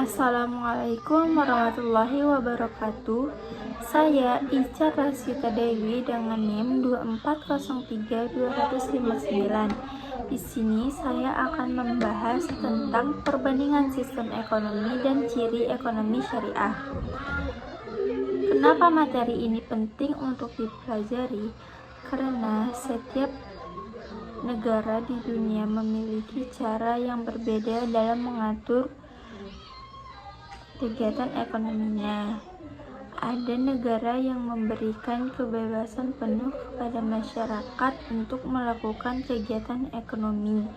Assalamualaikum warahmatullahi wabarakatuh. Saya Ica Rasita Dewi dengan NIM 2403259. Di sini saya akan membahas tentang perbandingan sistem ekonomi dan ciri ekonomi syariah. Kenapa materi ini penting untuk dipelajari? Karena setiap negara di dunia memiliki cara yang berbeda dalam mengatur kegiatan ekonominya. Ada negara yang memberikan kebebasan penuh kepada masyarakat untuk melakukan kegiatan ekonomi.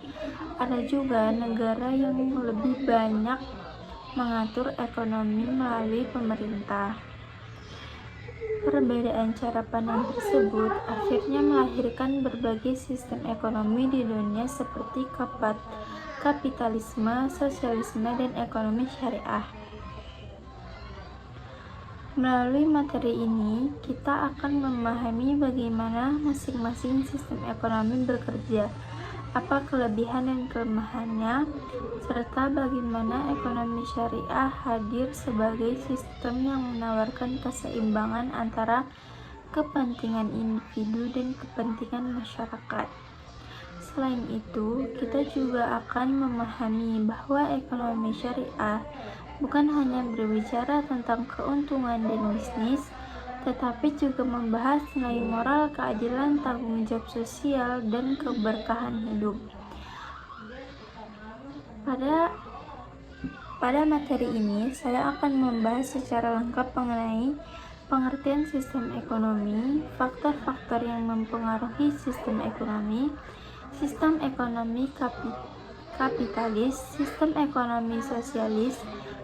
Ada juga negara yang lebih banyak mengatur ekonomi melalui pemerintah. Perbedaan cara pandang tersebut akhirnya melahirkan berbagai sistem ekonomi di dunia seperti kapitalisme, sosialisme, dan ekonomi syariah. Melalui materi ini, kita akan memahami bagaimana masing-masing sistem ekonomi bekerja, apa kelebihan dan kelemahannya, serta bagaimana ekonomi syariah hadir sebagai sistem yang menawarkan keseimbangan antara kepentingan individu dan kepentingan masyarakat. Selain itu, kita juga akan memahami bahwa ekonomi syariah bukan hanya berbicara tentang keuntungan dan bisnis, tetapi juga membahas nilai moral, keadilan, tanggung jawab sosial, dan keberkahan hidup. Pada materi ini, saya akan membahas secara lengkap mengenai pengertian sistem ekonomi, faktor-faktor yang mempengaruhi sistem ekonomi kapitalis, sistem ekonomi sosialis,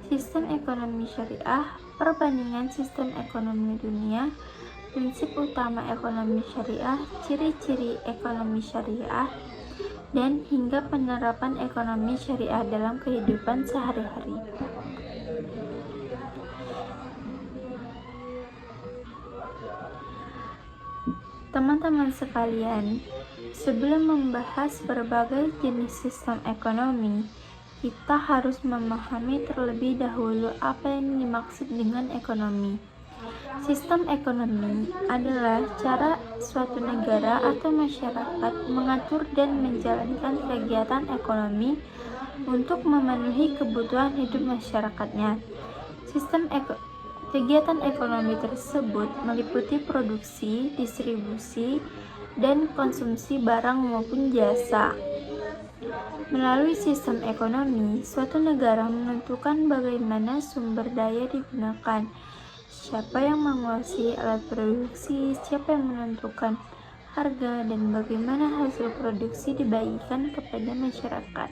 sistem ekonomi syariah, perbandingan sistem ekonomi dunia, prinsip utama ekonomi syariah, ciri-ciri ekonomi syariah, dan hingga penerapan ekonomi syariah dalam kehidupan sehari-hari. Teman-teman sekalian, sebelum membahas berbagai jenis sistem ekonomi, kita harus memahami terlebih dahulu apa yang dimaksud dengan ekonomi. Sistem ekonomi adalah cara suatu negara atau masyarakat mengatur dan menjalankan kegiatan ekonomi untuk memenuhi kebutuhan hidup masyarakatnya. Kegiatan ekonomi tersebut meliputi produksi, distribusi, dan konsumsi barang maupun jasa. Melalui sistem ekonomi, suatu negara menentukan bagaimana sumber daya digunakan, siapa yang menguasai alat produksi, siapa yang menentukan harga, dan bagaimana hasil produksi dibagikan kepada masyarakat.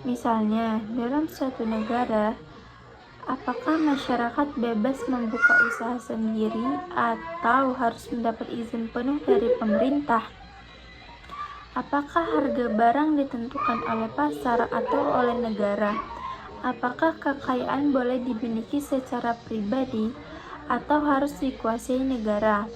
Misalnya, dalam suatu negara, apakah masyarakat bebas membuka usaha sendiri atau harus mendapat izin penuh dari pemerintah? Apakah harga barang ditentukan oleh pasar atau oleh negara? Apakah kekayaan boleh dimiliki secara pribadi atau harus dikuasai negara?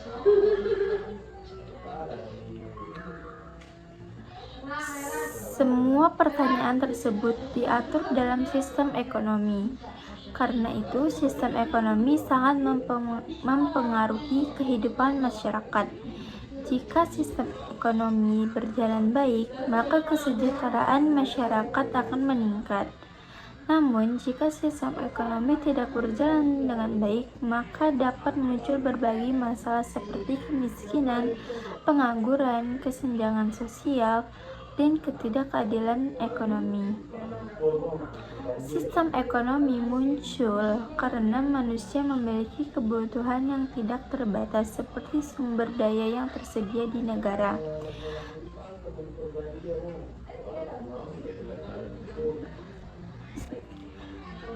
Semua pertanyaan tersebut diatur dalam sistem ekonomi. Karena itu, sistem ekonomi sangat mempengaruhi kehidupan masyarakat. Jika sistem ekonomi berjalan baik, maka kesejahteraan masyarakat akan meningkat. Namun, jika sistem ekonomi tidak berjalan dengan baik, maka dapat muncul berbagai masalah seperti kemiskinan, pengangguran, kesenjangan sosial, dan ketidakadilan ekonomi. Sistem ekonomi muncul karena manusia memiliki kebutuhan yang tidak terbatas seperti sumber daya yang tersedia di negara.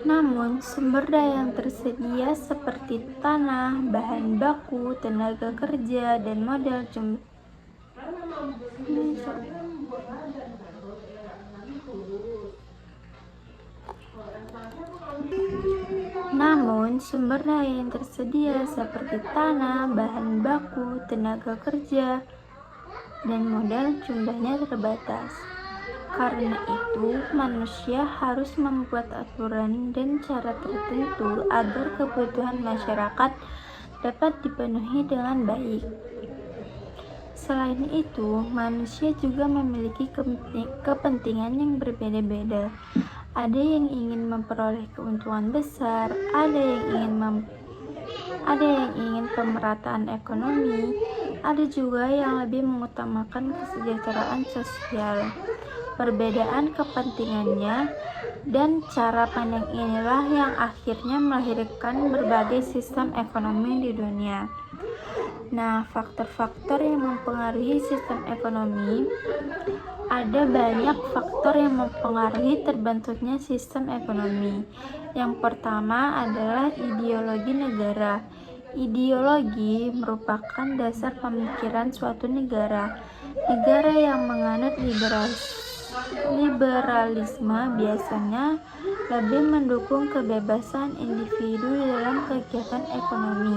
Namun, sumber daya yang tersedia seperti tanah, bahan baku, tenaga kerja, dan modal jumlahnya terbatas. Karena itu, manusia harus membuat aturan dan cara tertentu agar kebutuhan masyarakat dapat dipenuhi dengan baik. Selain itu, manusia juga memiliki kepentingan yang berbeda-beda. Ada yang ingin memperoleh keuntungan besar, ada yang ingin pemerataan ekonomi, ada juga yang lebih mengutamakan kesejahteraan sosial. Perbedaan kepentingannya dan cara pandang inilah yang akhirnya melahirkan berbagai sistem ekonomi di dunia. Nah, faktor-faktor yang mempengaruhi sistem ekonomi, ada banyak faktor yang mempengaruhi terbentuknya sistem ekonomi. Yang pertama adalah ideologi negara. Ideologi merupakan dasar pemikiran suatu negara. Negara yang menganut liberalisme biasanya lebih mendukung kebebasan individu dalam kegiatan ekonomi.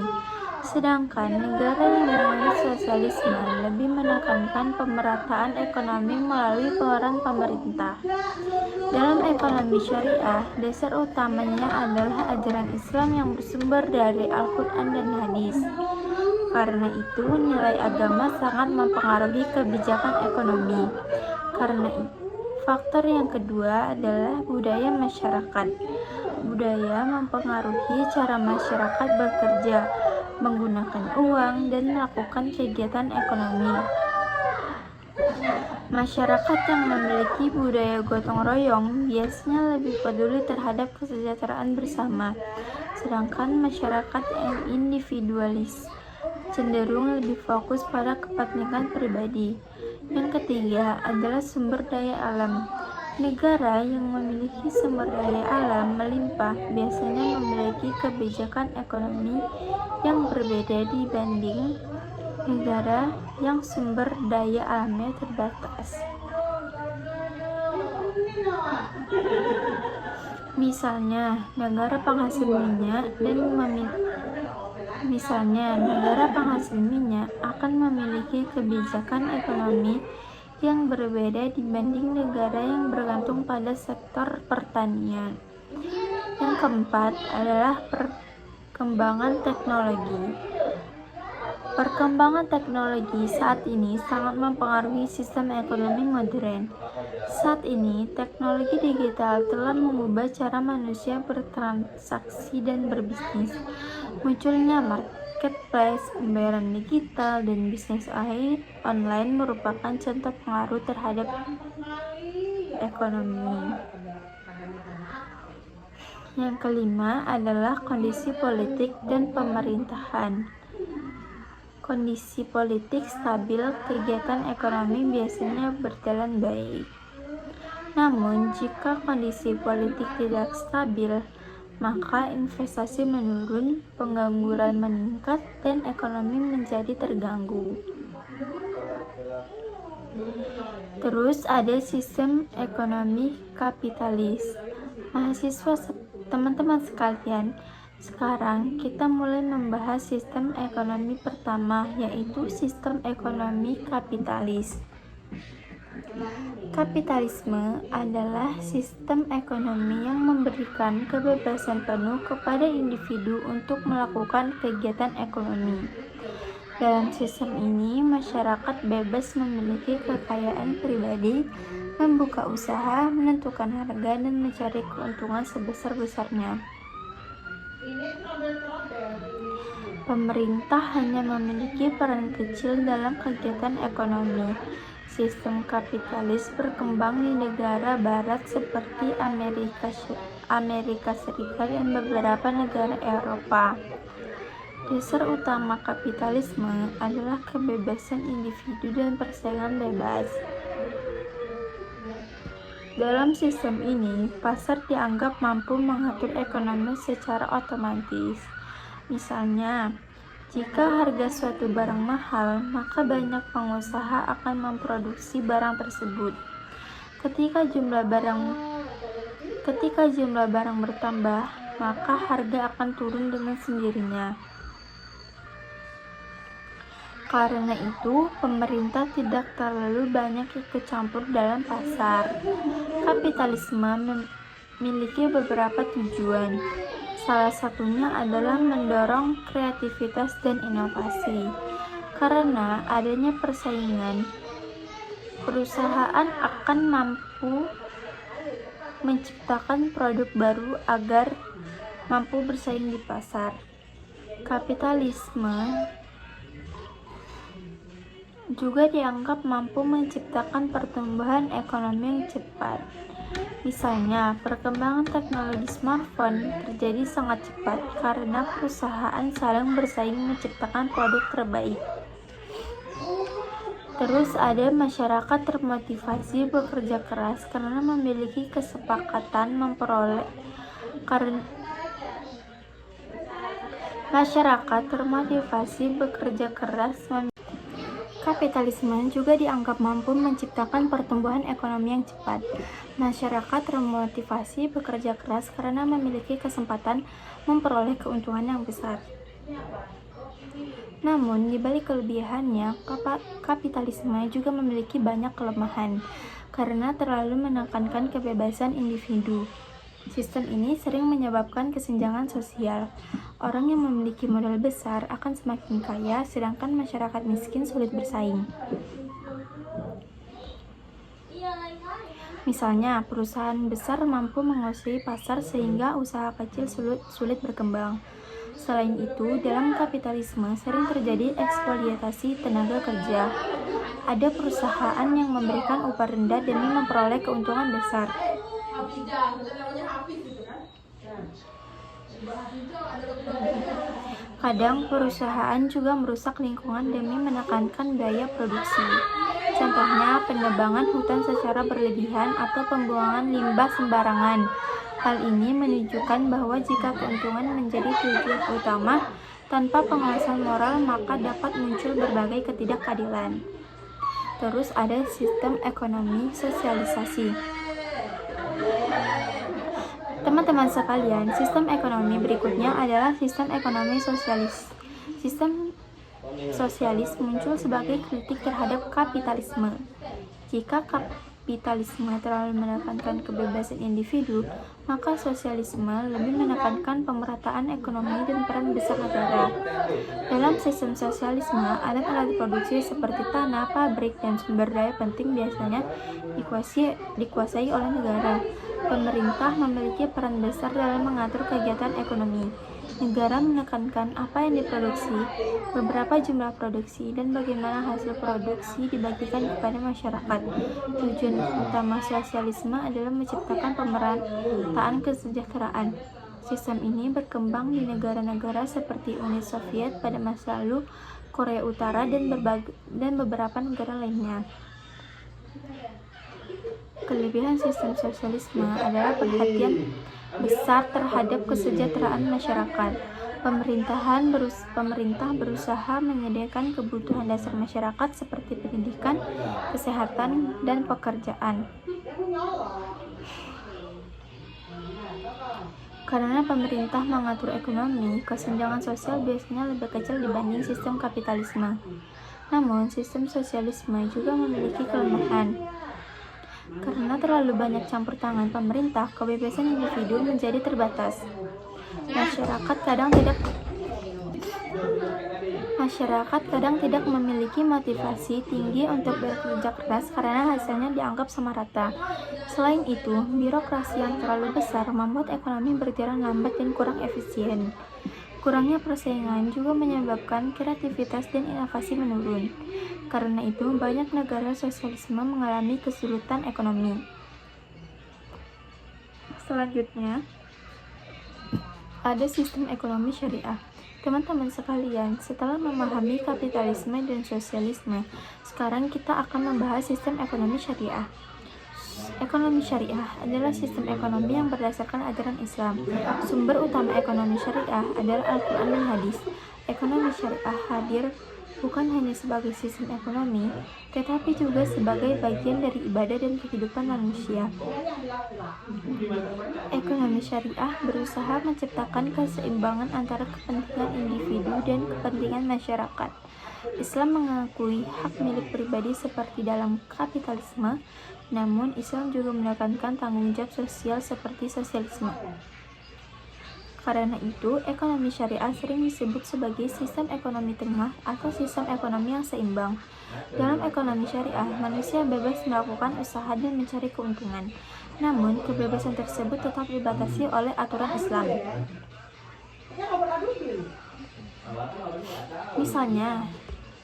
Sedangkan negara yang menganut sosialisme lebih menekankan pemerataan ekonomi melalui peran pemerintah. Dalam ekonomi syariah, dasar utamanya adalah ajaran Islam yang bersumber dari Al-Quran dan hadis. Karena itu, nilai agama sangat mempengaruhi kebijakan ekonomi. Karena itu, faktor yang kedua adalah budaya masyarakat. Budaya mempengaruhi cara masyarakat bekerja, menggunakan uang, dan melakukan kegiatan ekonomi. Masyarakat yang memiliki budaya gotong royong biasanya lebih peduli terhadap kesejahteraan bersama, sedangkan masyarakat yang individualis cenderung lebih fokus pada kepentingan pribadi. Yang ketiga adalah sumber daya alam. Negara yang memiliki sumber daya alam melimpah biasanya memiliki kebijakan ekonomi yang berbeda dibanding negara yang sumber daya alamnya terbatas. Misalnya, negara penghasil minyak akan memiliki kebijakan ekonomi yang berbeda dibanding negara yang bergantung pada sektor pertanian. Yang keempat adalah perkembangan teknologi. Perkembangan teknologi saat ini sangat mempengaruhi sistem ekonomi modern. Saat ini, teknologi digital telah mengubah cara manusia bertransaksi dan berbisnis. Munculnya marketplace, pembayaran digital, dan bisnis online merupakan contoh pengaruh terhadap ekonomi. Yang kelima adalah kondisi politik dan pemerintahan. Kondisi politik stabil, kegiatan ekonomi biasanya berjalan baik. Namun, jika kondisi politik tidak stabil, maka investasi menurun, pengangguran meningkat, dan ekonomi menjadi terganggu. Terus ada sistem ekonomi kapitalis. Mahasiswa, teman-teman sekalian, sekarang kita mulai membahas sistem ekonomi pertama, yaitu sistem ekonomi kapitalis. Kapitalisme adalah sistem ekonomi yang memberikan kebebasan penuh kepada individu untuk melakukan kegiatan ekonomi. Dalam sistem ini, masyarakat bebas memiliki kekayaan pribadi, membuka usaha, menentukan harga, dan mencari keuntungan sebesar-besarnya. Pemerintah hanya memiliki peran kecil dalam kegiatan ekonomi. Sistem kapitalis berkembang di negara barat seperti Amerika Serikat dan beberapa negara Eropa. Dasar utama kapitalisme adalah kebebasan individu dan persaingan bebas. Dalam sistem ini, pasar dianggap mampu mengatur ekonomi secara otomatis. Misalnya, jika harga suatu barang mahal, maka banyak pengusaha akan memproduksi barang tersebut. Ketika jumlah barang bertambah, maka harga akan turun dengan sendirinya. Karena itu, pemerintah tidak terlalu banyak ikut campur dalam pasar. Kapitalisme memiliki beberapa tujuan. Salah satunya adalah mendorong kreativitas dan inovasi. Karena adanya persaingan, perusahaan akan mampu menciptakan produk baru agar mampu bersaing di pasar. Kapitalisme juga dianggap mampu menciptakan pertumbuhan ekonomi yang cepat. Misalnya, perkembangan teknologi smartphone terjadi sangat cepat karena perusahaan saling bersaing menciptakan produk terbaik. Terus ada masyarakat termotivasi bekerja keras karena memiliki kesepakatan memperoleh masyarakat termotivasi bekerja keras. Kapitalisme juga dianggap mampu menciptakan pertumbuhan ekonomi yang cepat. Masyarakat termotivasi bekerja keras karena memiliki kesempatan memperoleh keuntungan yang besar. Namun, di balik kelebihannya, kapitalisme juga memiliki banyak kelemahan karena terlalu menekankan kebebasan individu. Sistem ini sering menyebabkan kesenjangan sosial. Orang yang memiliki modal besar akan semakin kaya, sedangkan masyarakat miskin sulit bersaing. Misalnya, perusahaan besar mampu menguasai pasar sehingga usaha kecil sulit berkembang. Selain itu, dalam kapitalisme sering terjadi eksploitasi tenaga kerja. Ada perusahaan yang memberikan upah rendah demi memperoleh keuntungan besar. Kadang perusahaan juga merusak lingkungan demi menekankan biaya produksi. Contohnya, penebangan hutan secara berlebihan atau pembuangan limbah sembarangan. Hal ini menunjukkan bahwa jika keuntungan menjadi tujuan utama tanpa pengawasan moral, maka dapat muncul berbagai ketidakadilan. Terus ada sistem ekonomi sosialisasi. Teman-teman sekalian, sistem ekonomi berikutnya adalah sistem ekonomi sosialis. Sistem sosialis muncul sebagai kritik terhadap kapitalisme. Jika kapitalisme terlalu menekankan kebebasan individu, maka sosialisme lebih menekankan pemerataan ekonomi dan peran besar negara. Dalam sistem sosialisme, alat-alat produksi seperti tanah, pabrik, dan sumber daya penting biasanya dikuasai oleh negara. Pemerintah memiliki peran besar dalam mengatur kegiatan ekonomi. Negara menekankan apa yang diproduksi, beberapa jumlah produksi, dan bagaimana hasil produksi dibagikan kepada masyarakat. Tujuan utama sosialisme adalah menciptakan pemerataan kesejahteraan. Sistem ini berkembang di negara-negara seperti Uni Soviet pada masa lalu, Korea Utara, dan beberapa negara lainnya. Kelebihan sistem sosialisme adalah perhatian besar terhadap kesejahteraan masyarakat. Pemerintah berusaha menyediakan kebutuhan dasar masyarakat seperti pendidikan, kesehatan, dan pekerjaan. Karena pemerintah mengatur ekonomi, kesenjangan sosial biasanya lebih kecil dibanding sistem kapitalisme. Namun, sistem sosialisme juga memiliki kelemahan. Karena terlalu banyak campur tangan pemerintah, kebebasan individu menjadi terbatas. Masyarakat kadang tidak memiliki motivasi tinggi untuk bekerja keras karena hasilnya dianggap sama rata. Selain itu, birokrasi yang terlalu besar membuat ekonomi berjalan lambat dan kurang efisien. Kurangnya persaingan juga menyebabkan kreativitas dan inovasi menurun. Karena itu, banyak negara sosialisme mengalami kesulitan ekonomi. Selanjutnya, ada sistem ekonomi syariah. Teman-teman sekalian, setelah memahami kapitalisme dan sosialisme, sekarang kita akan membahas sistem ekonomi syariah. Ekonomi syariah adalah sistem ekonomi yang berdasarkan ajaran Islam. Sumber utama ekonomi syariah adalah Al-Quran dan Hadis. Ekonomi syariah hadir bukan hanya sebagai sistem ekonomi, tetapi juga sebagai bagian dari ibadah dan kehidupan manusia. Ekonomi syariah berusaha menciptakan keseimbangan antara kepentingan individu dan kepentingan masyarakat. Islam mengakui hak milik pribadi seperti dalam kapitalisme, namun Islam juga menekankan tanggung jawab sosial seperti sosialisme. Karena itu, ekonomi syariah sering disebut sebagai sistem ekonomi tengah atau sistem ekonomi yang seimbang. Dalam ekonomi syariah, manusia bebas melakukan usaha dan mencari keuntungan. Namun, kebebasan tersebut tetap dibatasi oleh aturan Islam. Misalnya,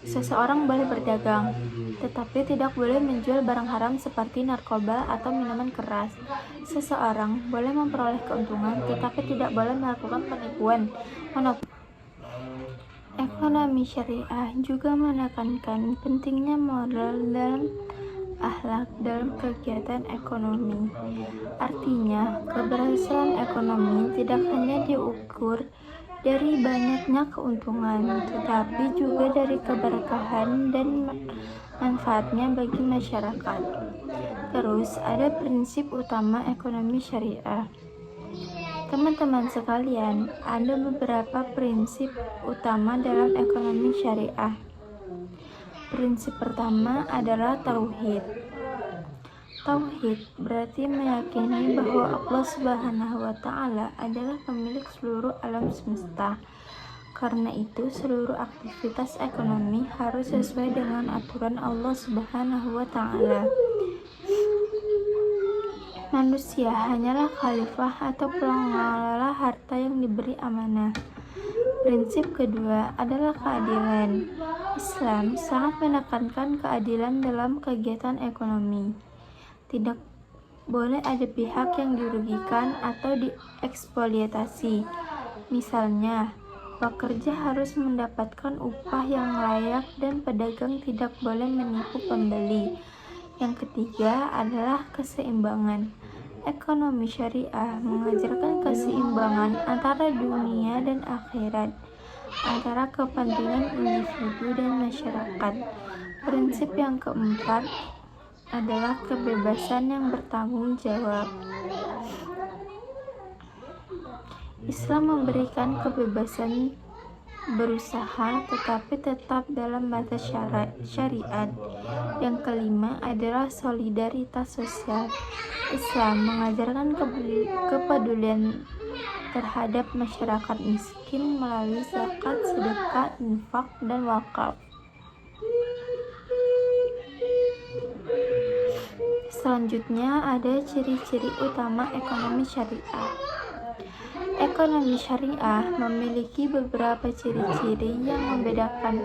seseorang boleh berdagang, tetapi tidak boleh menjual barang haram seperti narkoba atau minuman keras. Seseorang boleh memperoleh keuntungan, tetapi tidak boleh melakukan penipuan, monopoli. Ekonomi syariah juga menekankan pentingnya moral dan akhlak dalam kegiatan ekonomi. Artinya, keberhasilan ekonomi tidak hanya diukur dari banyaknya keuntungan, tetapi juga dari keberkahan dan manfaatnya bagi masyarakat. Terus, ada prinsip utama ekonomi syariah. Teman-teman sekalian, ada beberapa prinsip utama dalam ekonomi syariah. Prinsip pertama adalah tauhid. Tauhid berarti meyakini bahwa Allah Subhanahu wa Ta'ala adalah pemilik seluruh alam semesta. Karena itu, seluruh aktivitas ekonomi harus sesuai dengan aturan Allah Subhanahu wa Ta'ala. Manusia hanyalah khalifah atau pengelola harta yang diberi amanah. Prinsip kedua adalah keadilan. Islam sangat menekankan keadilan dalam kegiatan ekonomi. Tidak boleh ada pihak yang dirugikan atau dieksploitasi. Misalnya, pekerja harus mendapatkan upah yang layak dan pedagang tidak boleh menipu pembeli. Yang ketiga adalah keseimbangan. Ekonomi syariah mengajarkan keseimbangan antara dunia dan akhirat, antara kepentingan individu dan masyarakat. Prinsip yang keempat adalah kebebasan yang bertanggung jawab. Islam memberikan kebebasan berusaha tetapi tetap dalam batas syariat. Yang kelima adalah solidaritas sosial. Islam mengajarkan kepedulian terhadap masyarakat miskin melalui zakat, sedekah, infak, dan wakaf. Selanjutnya ada ciri-ciri utama ekonomi syariah. Ekonomi syariah memiliki beberapa ciri-ciri yang membedakan.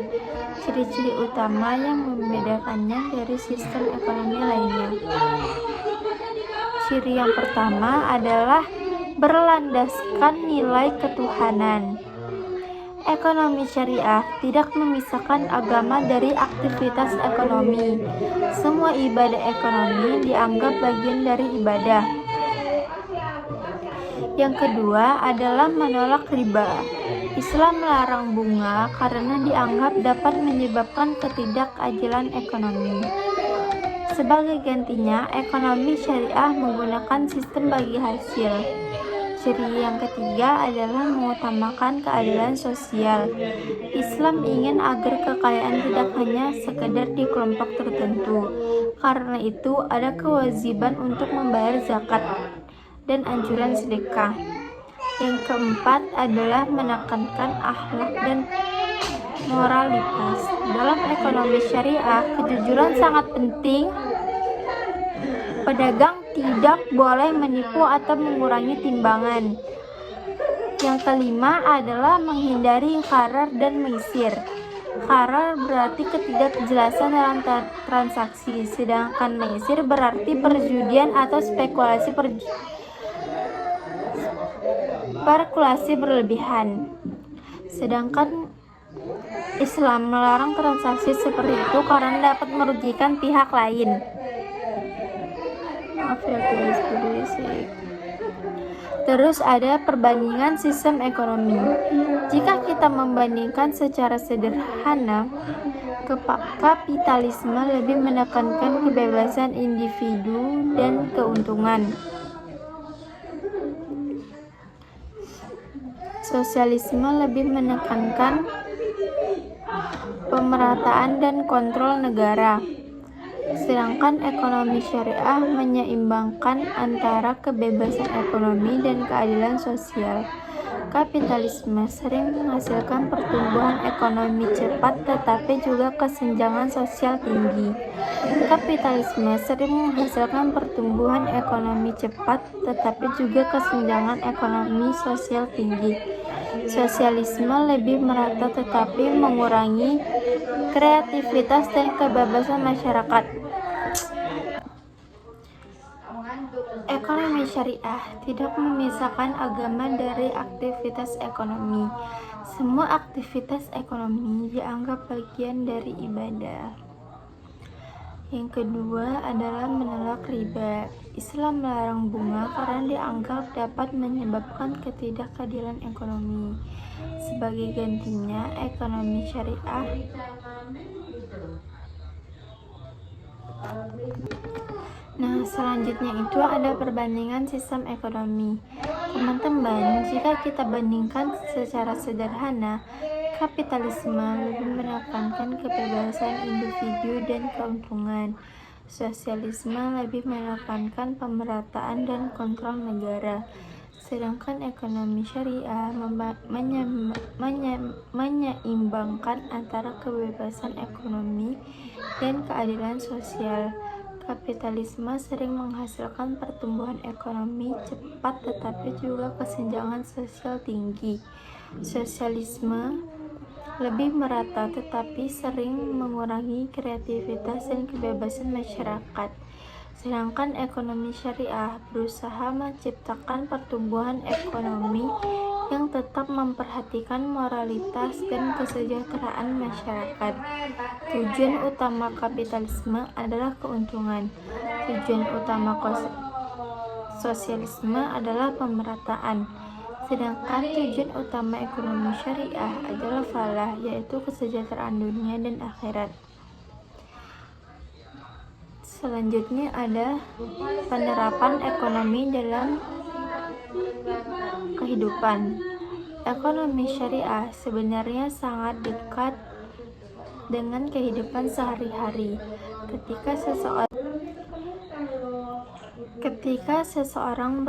Ciri-ciri utama yang membedakannya dari sistem ekonomi lainnya. Ciri yang pertama adalah berlandaskan nilai ketuhanan. Ekonomi syariah tidak memisahkan agama dari aktivitas ekonomi. Semua ibadah ekonomi dianggap bagian dari ibadah. Yang kedua adalah menolak riba. Islam melarang bunga karena dianggap dapat menyebabkan ketidakadilan ekonomi. Sebagai gantinya, ekonomi syariah menggunakan sistem bagi hasil. Ciri yang ketiga adalah mengutamakan keadilan sosial. Islam ingin agar kekayaan tidak hanya sekedar di kelompok tertentu. Karena itu, ada kewajiban untuk membayar zakat dan anjuran sedekah. Yang keempat adalah menekankan akhlak dan moralitas. Dalam ekonomi syariah, kejujuran sangat penting. Pedagang tidak boleh menipu atau mengurangi timbangan. Yang kelima adalah menghindari gharar dan maisir. Gharar berarti ketidakjelasan dalam transaksi, sedangkan maisir berarti perjudian atau spekulasi berlebihan. Sedangkan Islam melarang transaksi seperti itu karena dapat merugikan pihak lain. Terus ada perbandingan sistem ekonomi. Jika kita membandingkan secara sederhana, kapitalisme lebih menekankan kebebasan individu dan keuntungan. Sosialisme lebih menekankan pemerataan dan kontrol negara. Sedangkan ekonomi syariah menyeimbangkan antara kebebasan ekonomi dan keadilan sosial. Kapitalisme sering menghasilkan pertumbuhan ekonomi cepat tetapi juga kesenjangan sosial tinggi. Kapitalisme sering menghasilkan pertumbuhan ekonomi cepat tetapi juga kesenjangan ekonomi sosial tinggi. Sosialisme lebih merata tetapi mengurangi kreativitas dan kebebasan masyarakat. Ekonomi syariah tidak memisahkan agama dari aktivitas ekonomi. Semua aktivitas ekonomi dianggap bagian dari ibadah. Yang kedua adalah menolak riba. Islam melarang bunga karena dianggap dapat menyebabkan ketidakadilan ekonomi. Sebagai gantinya, ekonomi syariah selanjutnya itu ada perbandingan sistem ekonomi. Teman-teman, jika kita bandingkan secara sederhana, kapitalisme lebih menekankan kebebasan individu dan keuntungan. Sosialisme lebih menekankan pemerataan dan kontrol negara. Sedangkan ekonomi syariah menyeimbangkan antara kebebasan ekonomi dan keadilan sosial. Kapitalisme sering menghasilkan pertumbuhan ekonomi cepat tetapi juga kesenjangan sosial tinggi. Sosialisme lebih merata tetapi sering mengurangi kreativitas dan kebebasan masyarakat. Sedangkan ekonomi syariah berusaha menciptakan pertumbuhan ekonomi yang tetap memperhatikan moralitas dan kesejahteraan masyarakat. Tujuan utama kapitalisme adalah keuntungan. Tujuan utama sosialisme adalah pemerataan. Sedangkan tujuan utama ekonomi syariah adalah falah, yaitu kesejahteraan dunia dan akhirat. Selanjutnya ada penerapan ekonomi dalam kehidupan. Ekonomi syariah sebenarnya sangat dekat dengan kehidupan sehari-hari. Ketika seseorang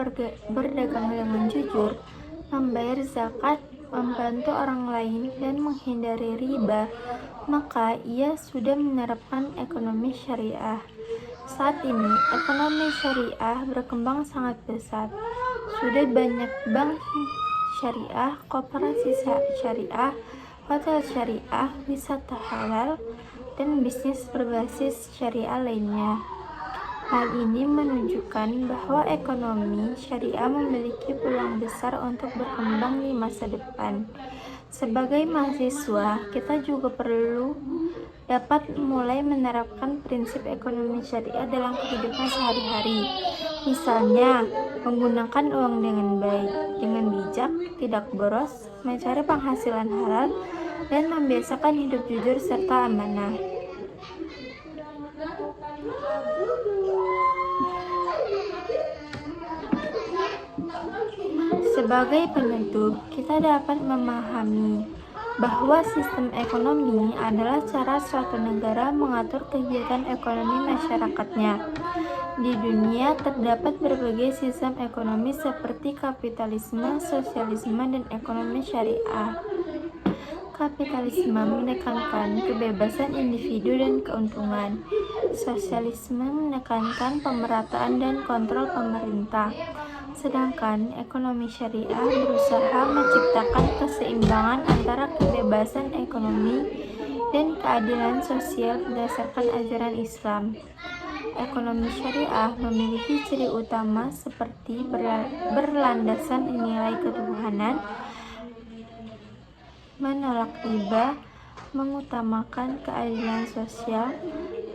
berdagang dengan jujur, membayar zakat, membantu orang lain, dan menghindari riba, maka ia sudah menerapkan ekonomi syariah. Saat ini, ekonomi syariah berkembang sangat pesat. Sudah banyak bank syariah, koperasi syariah, hotel syariah, wisata halal, dan bisnis berbasis syariah lainnya. Hal ini menunjukkan bahwa ekonomi syariah memiliki peluang besar untuk berkembang di masa depan. Sebagai mahasiswa, kita juga perlu dapat mulai menerapkan prinsip ekonomi syariah dalam kehidupan sehari-hari. Misalnya, menggunakan uang dengan baik, dengan bijak, tidak boros, mencari penghasilan halal, dan membiasakan hidup jujur serta amanah. Sebagai penutup, kita dapat memahami bahwa sistem ekonomi adalah cara suatu negara mengatur kegiatan ekonomi masyarakatnya. Di dunia terdapat berbagai sistem ekonomi seperti kapitalisme, sosialisme, dan ekonomi syariah. Kapitalisme menekankan kebebasan individu dan keuntungan. Sosialisme menekankan pemerataan dan kontrol pemerintah. Sedangkan ekonomi syariah berusaha menciptakan keseimbangan antara kebebasan ekonomi dan keadilan sosial berdasarkan ajaran Islam. Ekonomi syariah memiliki ciri utama seperti berlandasan nilai ketuhanan, menolak riba, mengutamakan keadilan sosial,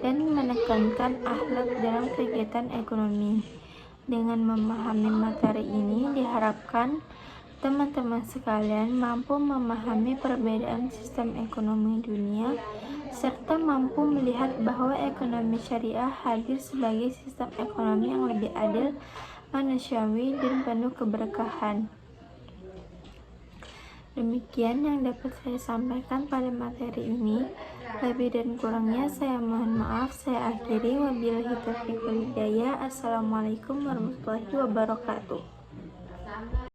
dan menekankan akhlak dalam kegiatan ekonomi. Dengan memahami materi ini, diharapkan teman-teman sekalian mampu memahami perbedaan sistem ekonomi dunia, serta mampu melihat bahwa ekonomi syariah hadir sebagai sistem ekonomi yang lebih adil, manusiawi, dan penuh keberkahan. Demikian yang dapat saya sampaikan pada materi ini. Lebih dan kurangnya saya mohon maaf. Saya akhiri, wabillahi taufiq wal hidayah. Assalamualaikum warahmatullahi wabarakatuh.